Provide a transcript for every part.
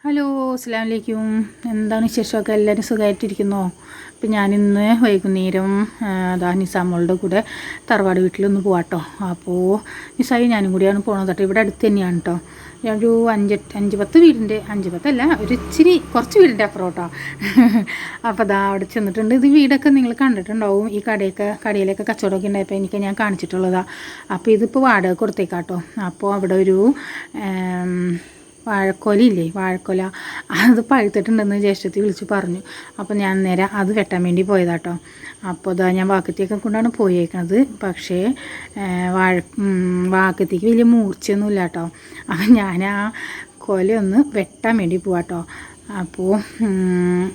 Hello, അസ്സലാമു അലൈക്കും. എന്താണ് വിശേഷമൊക്കെ? എല്ലാവരും സുഖമായിട്ടിരിക്കുന്നോ? അപ്പം ഞാനിന്ന് വൈകുന്നേരം നിസാമോളുടെ കൂടെ തറവാട് വീട്ടിലൊന്ന് പോവാട്ടോ. അപ്പോൾ നിസായി ഞാനും കൂടിയാണ് പോകണത് കേട്ടോ. ഇവിടെ അടുത്ത് തന്നെയാണ് കേട്ടോ. ഒരു 5-10 വീടിൻ്റെ, 5-10 ഒരു ഇച്ചിരി കുറച്ച് വീടിൻ്റെ അപ്പുറം കേട്ടോ. അപ്പോൾ അവിടെ ചെന്നിട്ടുണ്ട്. ഇത് വീടൊക്കെ നിങ്ങൾ കണ്ടിട്ടുണ്ടാവും. ഈ കടയിലൊക്കെ കച്ചവടമൊക്കെ ഉണ്ടായപ്പോൾ ഞാൻ കാണിച്ചിട്ടുള്ളതാണ്. അപ്പോൾ ഇതിപ്പോൾ വാടക കൊടുത്തേക്കാട്ടോ. അപ്പോൾ അവിടെ ഒരു വാഴക്കൊല അത് പഴുത്തിട്ടുണ്ടെന്ന് ജ്യേഷ്ഠത്തി വിളിച്ച് പറഞ്ഞു. അപ്പോൾ ഞാൻ നേരെ അത് വെട്ടാൻ വേണ്ടി പോയതാട്ടോ. അപ്പോൾ ഞാൻ വാക്കത്തിയൊക്കെ കൊണ്ടാണ് പോയേക്കണത്. പക്ഷേ വാക്കത്തിക്ക് വലിയ മൂർച്ചയൊന്നുമില്ല കേട്ടോ. അപ്പം ഞാൻ ആ കൊലയൊന്ന് വെട്ടാൻ വേണ്ടി പോവാട്ടോ. അപ്പോൾ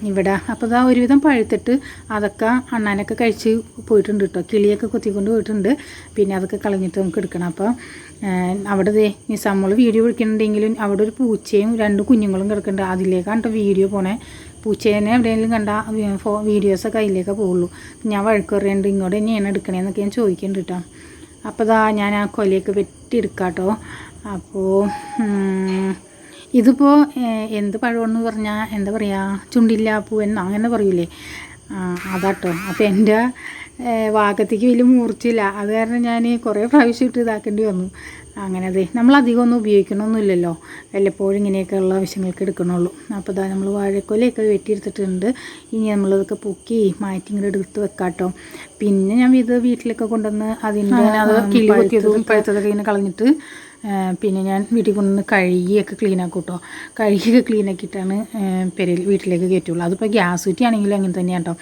ഇവിടെ അപ്പോൾ ഒരുവിധം പഴുത്തിട്ട് അതൊക്കെ അണ്ണാനൊക്കെ കഴിച്ച് പോയിട്ടുണ്ട് കേട്ടോ. കിളിയൊക്കെ കൊത്തിക്കൊണ്ട് പോയിട്ടുണ്ട്. പിന്നെ അതൊക്കെ കളഞ്ഞിട്ട് നമുക്ക് എടുക്കണം. അപ്പോൾ അവിടെ നിസാമോൾ വീഡിയോ പിടിക്കുന്നുണ്ടെങ്കിലും അവിടെ ഒരു പൂച്ചയും 2 കുഞ്ഞുങ്ങളും കിടക്കുന്നുണ്ട്. അതിലേക്കാണ് കേട്ടോ വീഡിയോ പോണേ. പൂച്ചേനെ എവിടെയെങ്കിലും കണ്ട വീഡിയോസൊക്കെ അതിലേക്ക് പോകുള്ളൂ. ഞാൻ വഴക്ക് പറയുന്നുണ്ട്, ഇങ്ങോട്ട് തന്നെയാണ് എടുക്കണേന്നൊക്കെ ഞാൻ ചോദിക്കുന്നുണ്ട് കേട്ടോ. അപ്പോൾ ഞാൻ ആ കൊലയൊക്കെ വെട്ടിയെടുക്കാം കേട്ടോ. അപ്പോൾ ഇതിപ്പോൾ എന്ത് പഴമെന്ന് പറഞ്ഞാൽ എന്താ പറയുക, ചുണ്ടില്ല പൂവെന്നോ അങ്ങനെ പറയൂലേ, അതാട്ടോ. അപ്പോൾ എൻ്റെ വാക്കത്തേക്ക് വലിയ മൂർച്ചയില്ല. അത് കാരണം ഞാൻ കുറേ പ്രാവശ്യം ഇട്ട് ഇതാക്കേണ്ടി വന്നു. അങ്ങനെ നമ്മളധികം ഒന്നും ഉപയോഗിക്കണമൊന്നുമില്ലല്ലോ, വല്ലപ്പോഴും ഇങ്ങനെയൊക്കെയുള്ള ആവശ്യങ്ങൾക്ക് എടുക്കണുള്ളൂ. അപ്പോൾ നമ്മൾ വാഴക്കൊലയൊക്കെ വെട്ടിയെടുത്തിട്ടുണ്ട്. ഇനി നമ്മളിതൊക്കെ പൊക്കി മാറ്റി ഇങ്ങോട്ട് എടുത്ത് വെക്കാട്ടോ. പിന്നെ ഞാൻ ഇത് വീട്ടിലൊക്കെ കൊണ്ടുവന്ന് അതിൻ്റെ കിളി കൊത്തിയതും പഴുത്തതൊക്കെ ഇങ്ങനെ കളഞ്ഞിട്ട് പിന്നെ ഞാൻ വീട്ടിൽ കൊണ്ടുവന്ന് കഴുകിയൊക്കെ ക്ലീനാക്കും കേട്ടോ. കഴുകിയൊക്കെ ക്ലീനാക്കിയിട്ടാണ് വീട്ടിലേക്ക് കയറ്റുള്ളൂ. അതിപ്പോൾ ഗ്യാസ് കുറ്റിയാണെങ്കിലും അങ്ങനെ തന്നെയാണ് കേട്ടോ.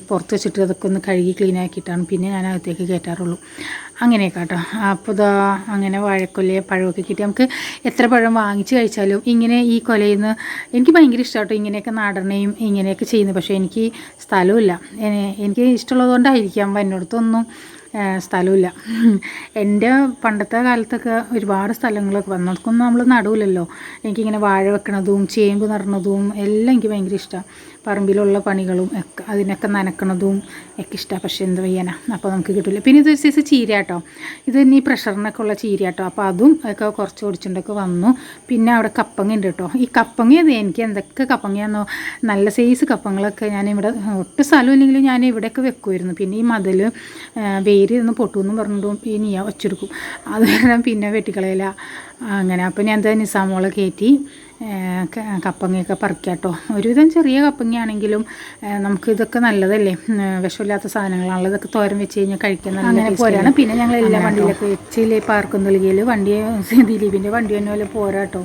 പുറത്ത് വെച്ചിട്ട് അതൊക്കെ ഒന്ന് കഴുകി ക്ലീനാക്കിയിട്ടാണ് പിന്നെ ഞാൻ അകത്തേക്ക് കയറ്റാറുള്ളൂ. അങ്ങനെയൊക്കെ കേട്ടോ. അപ്പോൾ അങ്ങനെ വാഴക്കൊല പഴമൊക്കെ കിട്ടി. നമുക്ക് എത്ര പഴം വാങ്ങിച്ച് കഴിച്ചാലും ഇങ്ങനെ ഈ കൊലയിൽ നിന്ന് എനിക്ക് ഭയങ്കര ഇഷ്ടം കേട്ടോ, ഇങ്ങനെയൊക്കെ നടണയും ഇങ്ങനെയൊക്കെ ചെയ്യുന്നത്. പക്ഷേ എനിക്ക് സ്ഥലമില്ല. എനിക്ക് ഇഷ്ടമുള്ളതുകൊണ്ടായിരിക്കാം എന്നോടത്തൊന്നും സ്ഥലമില്ല. എൻ്റെ പണ്ടത്തെ കാലത്തൊക്കെ ഒരുപാട് സ്ഥലങ്ങളൊക്കെ വന്നതൊന്നും നമ്മൾ നടുവില്ലല്ലോ. എനിക്കിങ്ങനെ വാഴ വെക്കണതും ചേമ്പ് നടണതും എല്ലാം എനിക്ക് ഭയങ്കര ഇഷ്ടമാണ്. പറമ്പിലുള്ള പണികളും ഒക്കെ അതിനൊക്കെ നനക്കണതും ഒക്കെ ഇഷ്ടമാണ്. പക്ഷേ എന്ത് ചെയ്യാനാ, അപ്പോൾ നമുക്ക് കിട്ടില്ല. പിന്നെ ഇതൊരു സൈസ് ചീര കേട്ടോ. ഇത് ഇനി പ്രഷറിനൊക്കെ ഉള്ള ചീര കേട്ടോ. അപ്പോൾ അതും ഒക്കെ കുറച്ച് ഓടിച്ചുകൊണ്ടൊക്കെ വന്നു. പിന്നെ അവിടെ കപ്പങ്ങ ഉണ്ട് കേട്ടോ. ഈ കപ്പങ്ങ എനിക്ക് എന്തൊക്കെ കപ്പങ്ങയാണെന്നോ, നല്ല സൈസ് കപ്പങ്ങളൊക്കെ ഞാനിവിടെ ഒട്ടും സ്ഥലമില്ലെങ്കിലും ഞാൻ ഇവിടെയൊക്കെ വെക്കുമായിരുന്നു. പിന്നെ ഈ മതിൽ വേരിരുന്ന് പൊട്ടുമെന്നും പറഞ്ഞിട്ടും ഇനി വച്ചെടുക്കും. അത് കാരണം പിന്നെ വെട്ടിക്കളയില്ല അങ്ങനെ. അപ്പോൾ ഞാൻ നിസാമോളെ കയറ്റി കപ്പങ്ങയൊക്കെ പറിക്കാട്ടോ. ഒരുവിധം ചെറിയ കപ്പങ്ങയാണെങ്കിലും നമുക്ക് ഇതൊക്കെ നല്ലതല്ലേ, വിഷമില്ലാത്ത സാധനങ്ങളാണല്ലോ. ഇതൊക്കെ തോരൻ വെച്ച് കഴിഞ്ഞാൽ കഴിക്കാൻ നല്ല പോരാണ്. പിന്നെ ഞങ്ങൾ എല്ലാ വണ്ടിയിലൊക്കെ വെച്ചില്ലേ പാർക്കും നൽകിയാൽ വണ്ടി ദിലീപിൻ്റെ വണ്ടി തന്നെ പോലെ പോരാട്ടോ.